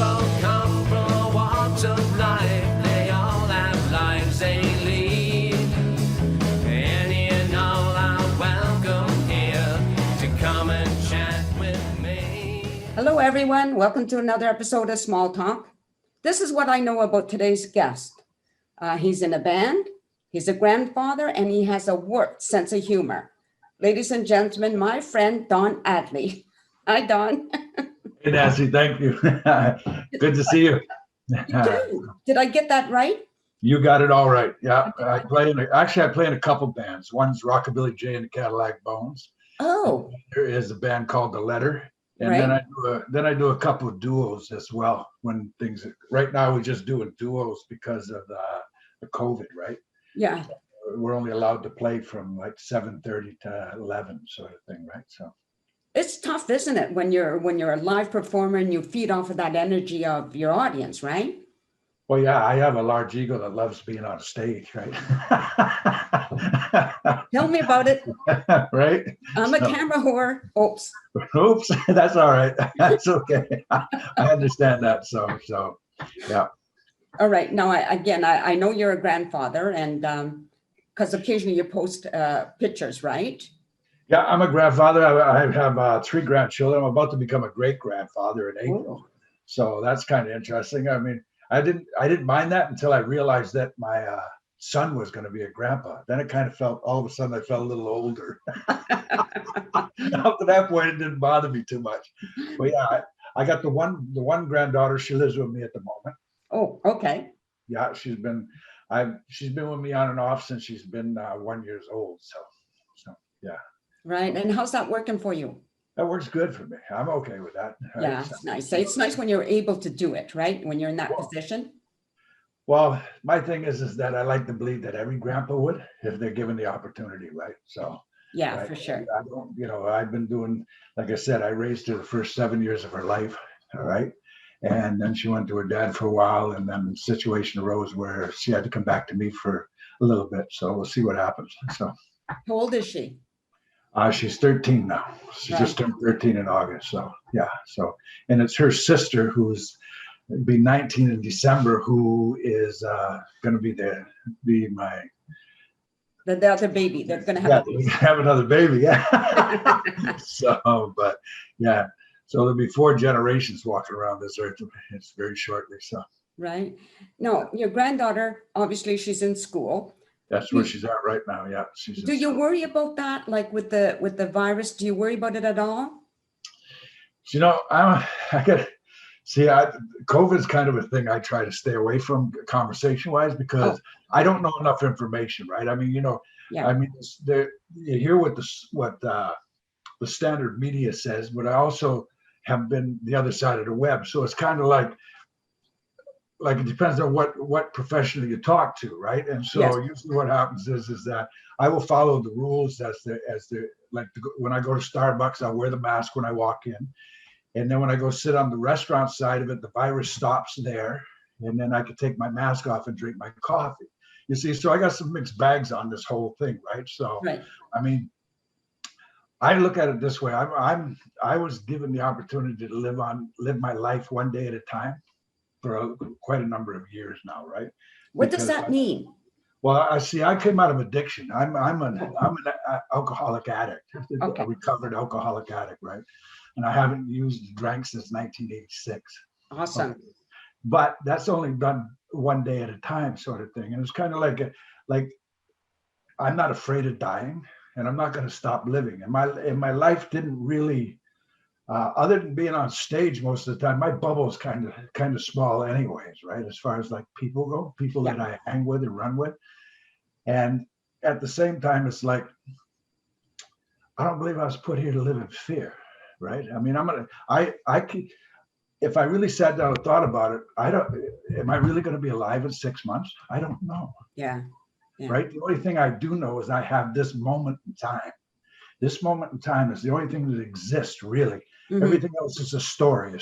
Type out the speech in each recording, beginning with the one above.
all come from all walks of life. They all have lives they lead. Any and all are welcome here to come and chat with me. Hello, everyone. Welcome to another episode of Small Talk. This is what I know about today's guest. He's in a band, he's a grandfather, and he has a warped sense of humor. Ladies and gentlemen, my friend, Don Addley. Hi, Don. Hey, Nancy, thank you. Good to see you. Did I get that right? You got it all right. Yeah, I play in a couple bands. One's Rockabilly J and the Cadillac Bones. Oh, There is a band called The Letter, and right. then I do a couple of duos as well. When things right now we're just doing duos because of the COVID, right? Yeah. We're only allowed to play from like 7:30 to 11, sort of thing, right? So It's tough, isn't it, when you're a live performer and you feed off of that energy of your audience, right? well, yeah, I have a large ego that loves being on stage, right? Tell me about it. Right? I'm a camera whore. Oops. Oops, that's all right. That's okay. I understand that. So yeah. All right. Now, I know you're a grandfather, and because occasionally you post pictures, right? Yeah, I'm a grandfather. I have 3 grandchildren. I'm about to become a great grandfather in April. Oh. So that's kind of interesting. I mean, I didn't mind that until I realized that my son was going to be a grandpa. Then it kind of felt, all of a sudden I felt a little older. Up to that point, it didn't bother me too much. But yeah, I got the one granddaughter. She lives with me at the moment. Oh, okay. Yeah, she's been with me on and off since she's been 1 year old. So yeah, Right. And how's that working for you? that works good for me. I'm okay with that. Right? Yeah, it's nice. It's nice when you're able to do it, right? When you're in that position. Well, my thing is that I like to believe that every grandpa would if they're given the opportunity, right? So Yeah, right, for sure. I don't, I've been doing, like I said, I raised her the first 7 years of her life, all right? And then she went to her dad for a while, and then the situation arose where she had to come back to me for a little bit. So we'll see what happens. So How old is she? she's 13 now. She Right. just turned 13 in August. So yeah. So, and it's her sister who's be 19 in December, who is going to be my The other baby. They're going to yeah, have we have another baby. Yeah. So, but yeah. So there'll be 4 generations walking around this earth. It's very shortly. So right. No, your granddaughter, obviously she's in school. that's where she's at right now. Yeah. She's Do you worry about that? Like with the virus, do you worry about it at all? I got COVID's kind of a thing I try to stay away from conversation wise because I don't know enough information, right? I mean, Yeah. I mean, you hear what the standard media says, but I also have been the other side of the web. So it's kind of like it depends on what professional you talk to, right? And so Yes. usually what happens is that I will follow the rules when I go to Starbucks, I'll wear the mask when I walk in. And then when I go sit on the restaurant side of it, the virus stops there. And then I can take my mask off and drink my coffee. You see, so I got some mixed bags on this whole thing, right? So, Right. I mean, I look at it this way. I was given the opportunity to live my life one day at a time for quite a number of years now, right? What does that mean? Well, I came out of addiction. I'm an alcoholic addict, Okay. a recovered alcoholic addict, right? And I haven't drank since 1986. Awesome. But that's only done one day at a time, sort of thing. And it's kind of like I'm not afraid of dying, and I'm not going to stop living. And my life didn't really, other than being on stage most of the time, my bubble is kind of small, anyways, right? As far as like people go, people that I hang with and run with, and at the same time, it's like I don't believe I was put here to live in fear. Right. I mean, if I really sat down and thought about it, am I really going to be alive in 6 months? I don't know. Yeah. Right. The only thing I do know is I have this moment in time. This moment in time is the only thing that exists, really. Mhm. Everything else is a story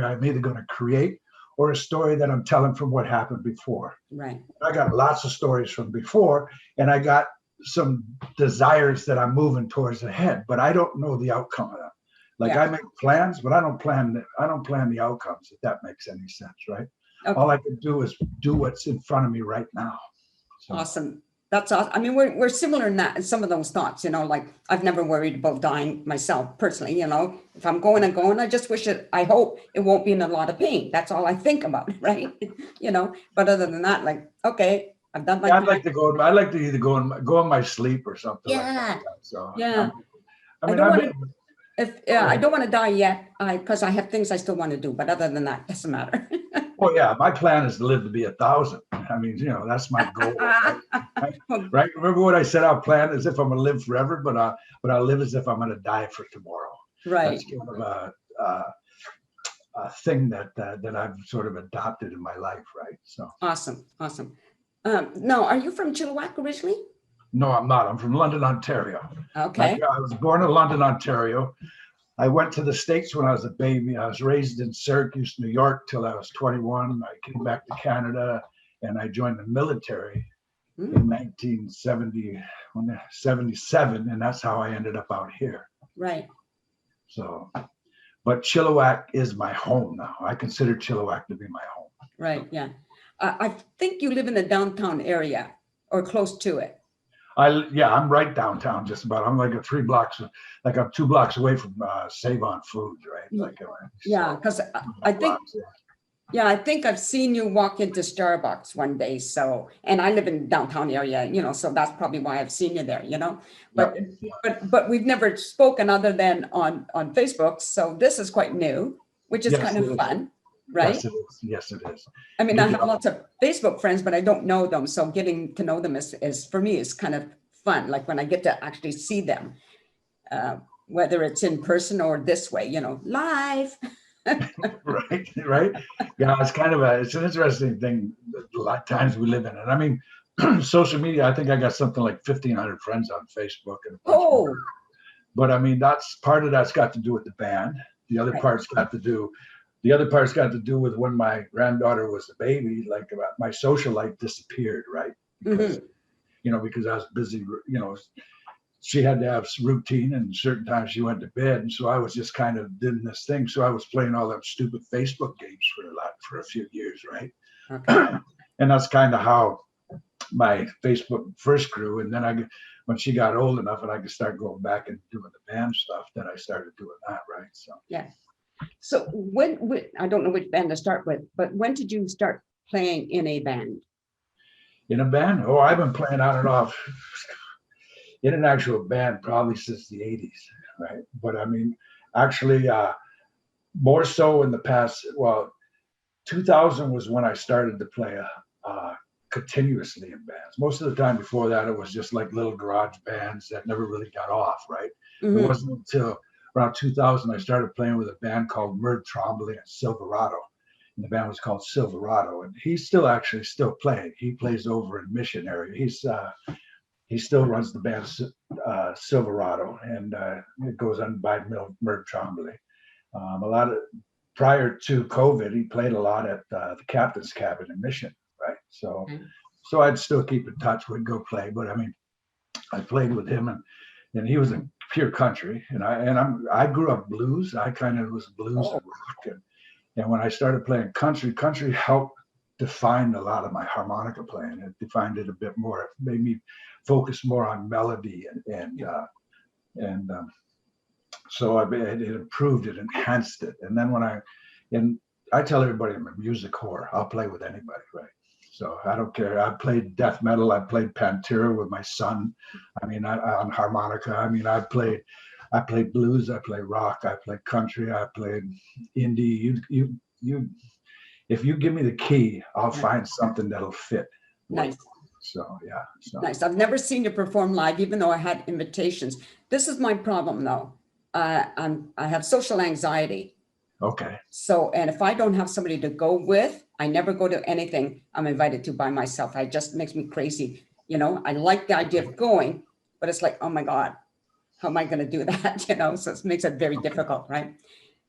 I'm either going to create or a story that I'm telling from what happened before. Right. I got lots of stories from before, and I got some desires that I'm moving towards ahead, but I don't know the outcome of them. Like Yeah. I make plans, but I don't plan the outcomes, if that makes any sense, right? Okay. All I can do is do what's in front of me right now. So, Awesome. That's awesome. I mean, we're similar in that, in some of those thoughts, like I've never worried about dying myself personally, if I'm going and going, I just wish I hope it won't be in a lot of pain. That's all I think about, right? But other than that, like, okay, I've done my yeah, time. I'd like to either go in my sleep or something like Yeah. that. So Yeah. I I mean, don't I've want been, to, I don't want to die yet, because I have things I still want to do, but other than that, it doesn't matter. oh yeah, my plan is to live to be 1,000. I mean, that's my goal, right? Right? Remember what I said? Our plan is if I'm going to live forever, but I'll live as if I'm going to die for tomorrow. Right. That's kind of a thing that I've sort of adopted in my life, right? So Awesome. Awesome. No, are you from Chilliwack originally? no, I'm not. I'm from London, Ontario. Okay. I was born in London, Ontario. I went to the States when I was a baby. I was raised in Syracuse, New York, till I was 21. I came back to Canada and I joined the military in 1977, and that's how I ended up out here. Right. So, but Chilliwack is my home now. I consider Chilliwack to be my home. Right. Yeah. I think you live in the downtown area or close to it. I'm right downtown, just about. I'm like I'm 2 blocks away from Save on Foods, right? Like, Yeah, because I think, I think I've seen you walk into Starbucks one day. So, and I live in downtown area, so that's probably why I've seen you there, but we've never spoken other than on Facebook. So this is quite new, which is kind of fun, right? Yes, it is. Yes, it is. I mean, I have lots of Facebook friends, but I don't know them. So getting to know them is for me is kind of fun. Like when I get to actually see them, whether it's in person or this way, live. Right. Yeah, it's an interesting thing. A lot of times we live in it. I mean, social media, I think I got something like 1,500 friends on Facebook and a bunch more. But I mean, that's got to do with the band. The other part's got to do with when my granddaughter was a baby, like my social life disappeared, right? Because, because I was busy, she had to have routine and certain times she went to bed. And so I was just kind of doing this thing. So I was playing all them stupid Facebook games for a few years, right? Okay. And that's kind of how my Facebook first grew. And then when she got old enough and I could start going back and doing the band stuff, then I started doing that, right? So yeah. So when I don't know which band to start with, but when did you start playing in a band? In a band? Oh, I've been playing on and off in an actual band probably since the 80s, right? But I mean, actually, more so in the past. Well, 2000 was when I started to play continuously in bands. Most of the time before that, it was just like little garage bands that never really got off, right? Mm-hmm. It wasn't until around 2000 I started playing with a band called Murd Trombley and Silverado. And the band was called Silverado, and he's still playing. He plays over in Mission area. He still runs the band Silverado, and it goes on by Murd Trombley. Prior to COVID, he played a lot at the Captain's Cabin in Mission, right? So I'd still keep in touch. We'd go play, but I mean, I played with him, and he was in pure country, and I grew up blues. I kind of was blues and rock, and when I started playing country helped define a lot of my harmonica playing. It defined it a bit more. It made me focus more on melody so it improved it, enhanced it. And then I tell everybody I'm a music whore. I'll play with anybody, right? So I don't care. I played death metal. I played Pantera with my son. I mean, on harmonica. I mean, I played blues. I played rock. I played country. I played indie. You. If you give me the key, I'll find something that'll fit. Nice. So yeah. Nice. I've never seen you perform live, even though I had invitations. This is my problem, though. I have social anxiety. Okay. So, and if I don't have somebody to go with, I never go to anything I'm invited to by myself. It just makes me crazy. I like the idea of going, but it's like, oh my God, how am I going to do that? So it makes it very difficult, right?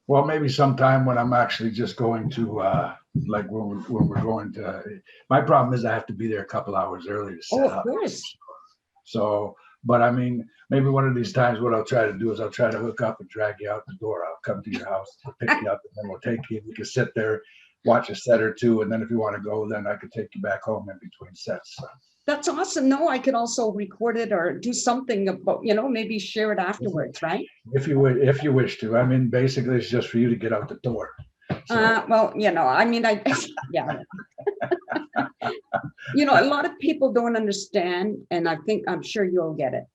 Well, maybe sometime when I'm actually just going to, like when we're going to, my problem is I have to be there a couple hours early to set up. Of course. So But I mean, maybe one of these times what I'll try to do is I'll try to hook up and drag you out the door. I'll come to your house to pick you up, and then we'll take you. You can sit there, watch a set or two, and then if you want to go, then I could take you back home in between sets. So. That's awesome. No, I could also record it or do something about, maybe share it afterwards, right? If you wish to. I mean, basically, it's just for you to get out the door. So. Well, I mean, yeah. A lot of people don't understand, and I'm sure you'll get it.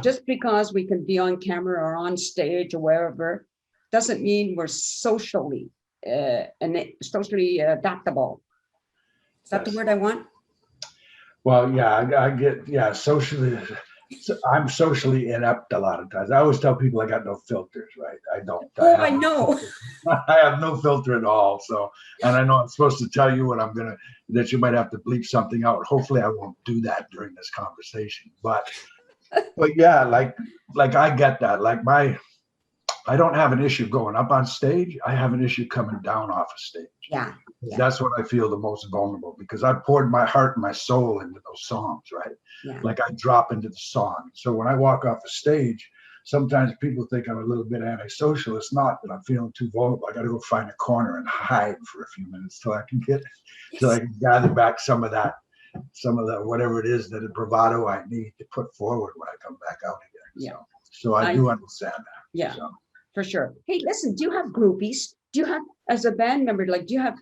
Just because we can be on camera or on stage or wherever, doesn't mean we're socially adaptable. Is that the word I want? Well, yeah, I get, socially. I'm socially inept a lot of times. I always tell people I got no filters, right? I don't. I know. I have no filter at all. So, and I know I'm supposed to tell you that you might have to bleep something out. Hopefully I won't do that during this conversation. But yeah, like I get that. Like I don't have an issue going up on stage. I have an issue coming down off a stage. Yeah. That's when I feel the most vulnerable, because I poured my heart and my soul into those songs, right? Yeah. Like I drop into the song. So when I walk off the stage, sometimes people think I'm a little bit antisocial. It's not that I'm feeling too vulnerable. I got to go find a corner and hide for a few minutes till I can gather back some of that whatever it is, that the bravado I need to put forward when I come back out again. Yeah. So I do understand that. Yeah. So. For sure. Hey, listen, do you have groupies? Do you have, as a band member, do you have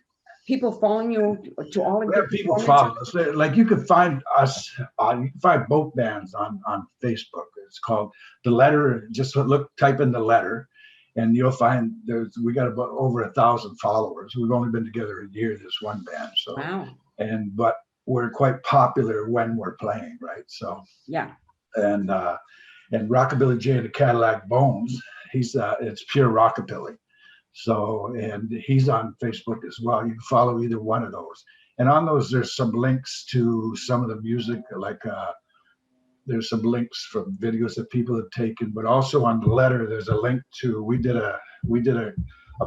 people following you to all of your people follow us? Like you can find us, you can find both bands on Facebook. It's called The Letter. Just type in The Letter, and you'll find we got about over 1,000 followers. We've only been together a year, this one band. So, wow. But we're quite popular when we're playing, right? So, yeah. And Rockabilly J and the Cadillac Bones, it's pure rockabilly. So, and he's on Facebook as well. You can follow either one of those. And on those, there's some links to some of the music, like there's some links from videos that people have taken, but also on The Letter, there's a link to, we did a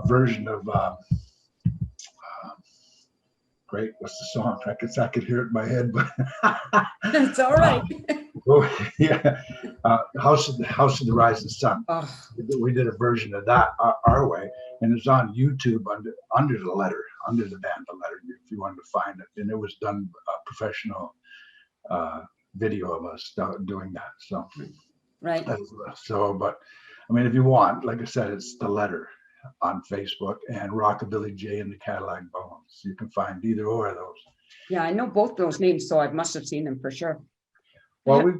version of, great, what's the song? I could hear it in my head, but. It's all right. Oh, yeah, House of the Rising Sun. Oh. We did a version of that our way, and it's on YouTube under The Letter, under the band The Letter, if you wanted to find it. And it was done a professional video of us doing that. So, right. So, but I mean, if you want, like I said, it's The Letter on Facebook and Rockabilly J and the Cadillac Bones. You can find either or of those. Yeah, I know both those names, so I must have seen them for sure. Well,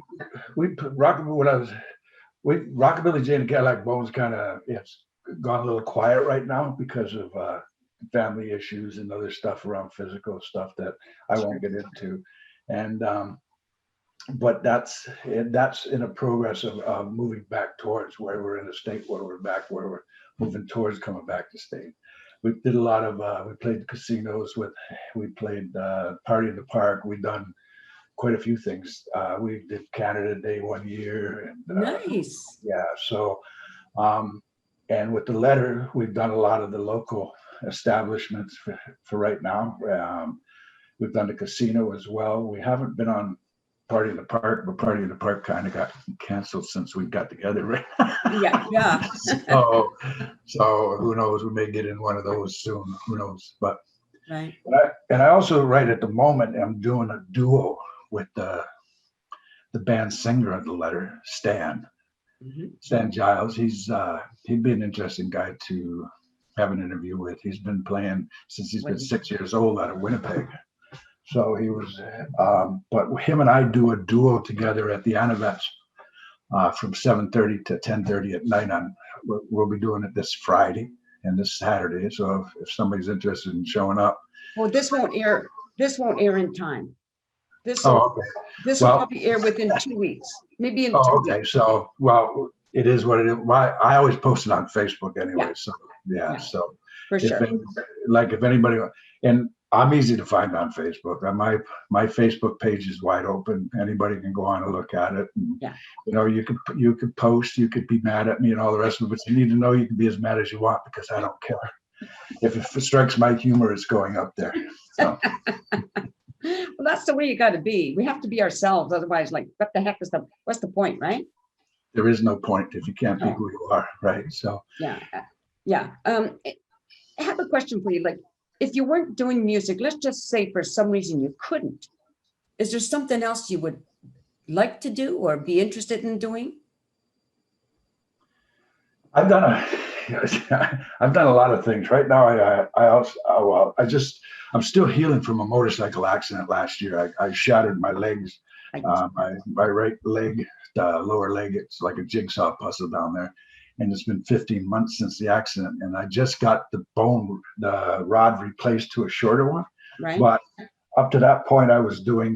Rockabilly J and the Cadillac Bones it's gone a little quiet right now because of family issues and other stuff around physical stuff that I won't get into. And but that's in a progress of moving back towards where we're in a state where we're moving towards coming back to state. We did a lot of we played casinos we played Party in the Park. We've done quite a few things. We did Canada Day one year. And, nice. Yeah. So, and with The Letter, we've done a lot of the local establishments for right now. We've done the casino as well. We haven't been on Party in the Park, but Party in the Park kind of got canceled since we got together, right? Yeah. So who knows? We may get in one of those soon. Who knows? But right. And I also, right at the moment, I'm doing a duo with the band singer of The Letter, Stan. Mm-hmm. Stan Giles. He'd be an interesting guy to have an interview with. He's been playing since he's been 6 years old out of Winnipeg. So he was, but him and I do a duo together at the Anavets from 7:30 to 10:30 at night. We'll be doing it this Friday and this Saturday. So if somebody's interested in showing up. Well, this won't air in time. This will probably air within 2 weeks, maybe in 2 weeks. Okay. So, well, it is what it is. I always post it on Facebook anyway. Yeah. So, yeah. So, for sure. If anybody, and I'm easy to find on Facebook. My Facebook page is wide open. Anybody can go on and look at it. And, yeah. You could post, you could be mad at me and all the rest of it, but you need to know you can be as mad as you want because I don't care. If it strikes my humor, it's going up there. So. Well, that's the way you got to be. We have to be ourselves. Otherwise, like, what the heck is what's the point, right? There is no point if you can't be No. who you are, right? So Yeah. Yeah. I have a question for you. Like, if you weren't doing music, let's just say for some reason you couldn't, is there something else you would like to do or be interested in doing? I've done I've done a lot of things. Right now, I also, I'm still healing from a motorcycle accident last year. I shattered my legs, my right leg, lower leg. It's like a jigsaw puzzle down there, and it's been 15 months since the accident. And I just got the rod replaced to a shorter one. Right. But up to that point, I was doing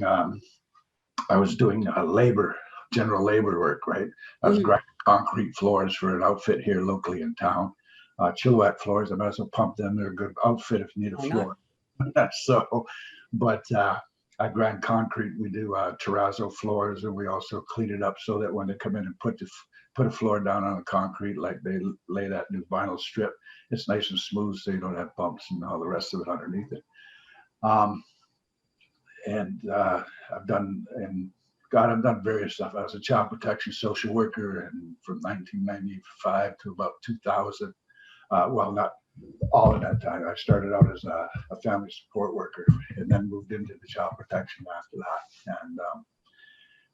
general labor work, right? I was grinding concrete floors for an outfit here locally in town. Chillwet floors, I might as well pump them. They're a good outfit if you need a floor. So, but I grind concrete. We do terrazzo floors, and we also clean it up so that when they come in and put a floor down on the concrete, like they lay that new vinyl strip, it's nice and smooth so you don't have bumps and all the rest of it underneath it. I've done various stuff. I was a child protection social worker, and from 1995 to about 2000. Well, not all of that time. I started out as a family support worker, and then moved into the child protection after that. And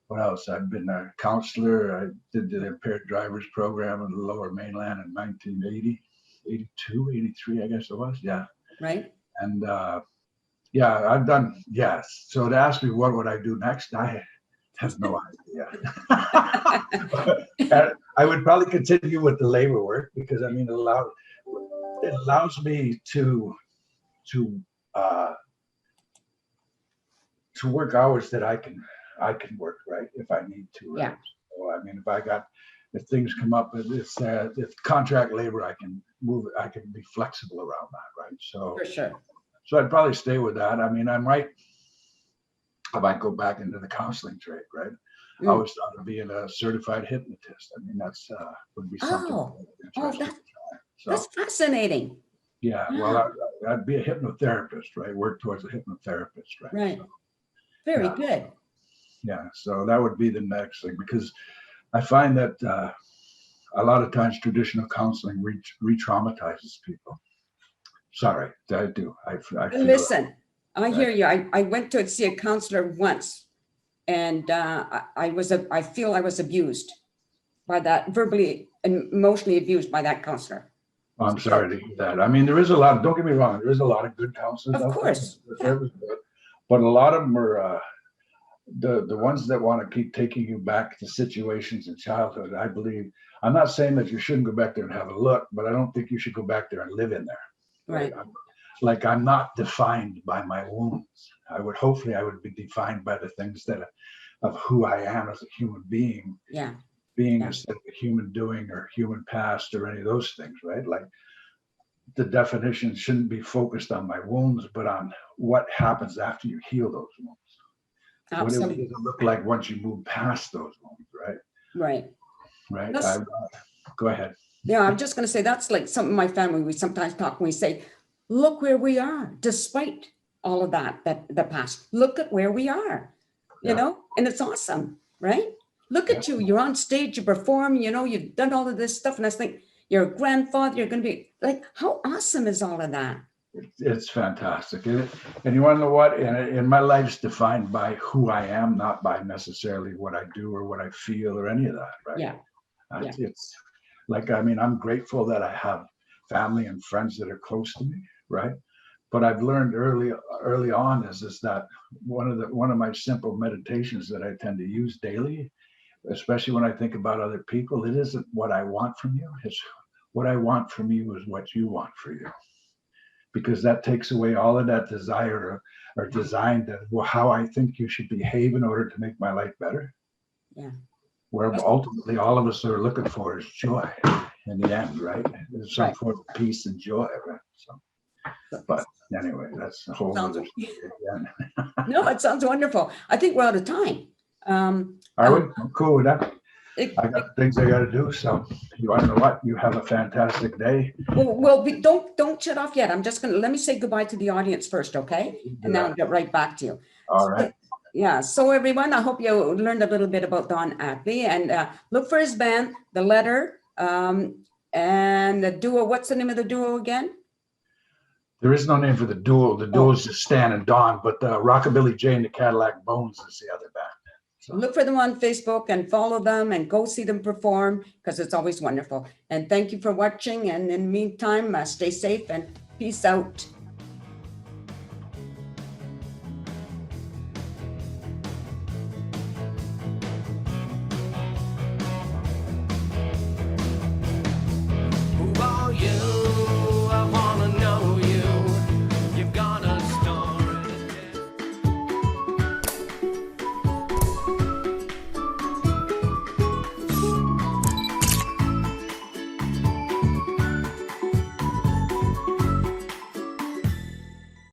what else? I've been a counselor. I did the impaired drivers program in the Lower Mainland in 1980, 82, 83, I guess it was. Yeah. Right. And yeah, I've done, yes. So to ask me what would I do next, I have no idea. I would probably continue with the labor work because I mean, it allows me to work hours that I can work, right, if I need to. Right? Yeah. So I mean, if things come up, if contract labor, I can move. I can be flexible around that, right? So For sure. So I'd probably stay with that. I mean, I might go back into the counseling trade, right? I always thought of being a certified hypnotist. I mean, that's would be something interesting to try. So, that's fascinating. yeah, well, I'd be a hypnotherapist, right? Work towards a hypnotherapist, right? Right. So, Very yeah. good. Yeah, so that would be the next thing because I find that a lot of times traditional counseling re-traumatizes people. Sorry, I do. I feel Listen, I hear you. I went to see a counselor once, and I feel I was abused by that, verbally and emotionally abused by that counselor. I'm sorry to hear that. I mean, there is a lot. Don't get me wrong. There is a lot of good counselors. Of course, yeah. But a lot of them are the ones that want to keep taking you back to situations in childhood. I believe. I'm not saying that you shouldn't go back there and have a look, but I don't think you should go back there and live in there. Right. I'm not defined by my wounds. Hopefully I would be defined by the things of who I am as a human being. Yeah. Instead of a human doing or human past or any of those things, right? Like the definition shouldn't be focused on my wounds, but on what happens after you heal those wounds. Absolutely. What does it look like once you move past those wounds, right? Right. Right. Go ahead. Yeah, I'm just going to say that's like something my family, we sometimes talk and we say, look where we are, despite all of that the past. Look at where we are, you know, and it's awesome, right? Look at you. You're on stage, you perform, you know, you've done all of this stuff. And I think you're a grandfather, you're going to be like, how awesome is all of that? It's fantastic. And you want to know what? And my life's defined by who I am, not by necessarily what I do or what I feel or any of that, right? Yeah. It's like, I mean, I'm grateful that I have family and friends that are close to me, right? But I've learned early on is that one of my simple meditations that I tend to use daily, especially when I think about other people, it isn't what I want from you. It's what I want from you is what you want for you. Because that takes away all of that desire or design that, well, how I think you should behave in order to make my life better. Yeah. Where ultimately all of us are looking for is joy in the end, right? There's some form of peace and joy, right? So, but anyway, that's a whole other story again. No, it sounds wonderful. I think we're out of time. Are we? I'm cool with that. I got things I gotta do, so you wanna know what? You have a fantastic day. Well, don't shut off yet. I'm just gonna, let me say goodbye to the audience first, okay? And then I'll get right back to you. All right. Yeah, so everyone, I hope you learned a little bit about Don Addley, and look for his band, The Letter, and the duo. What's the name of the duo again? There is no name for the duo. The duo is just Stan and Don, but Rockabilly Jay and the Cadillac Bones is the other band. So. Look for them on Facebook and follow them and go see them perform, because it's always wonderful. And thank you for watching. And in the meantime, stay safe and peace out.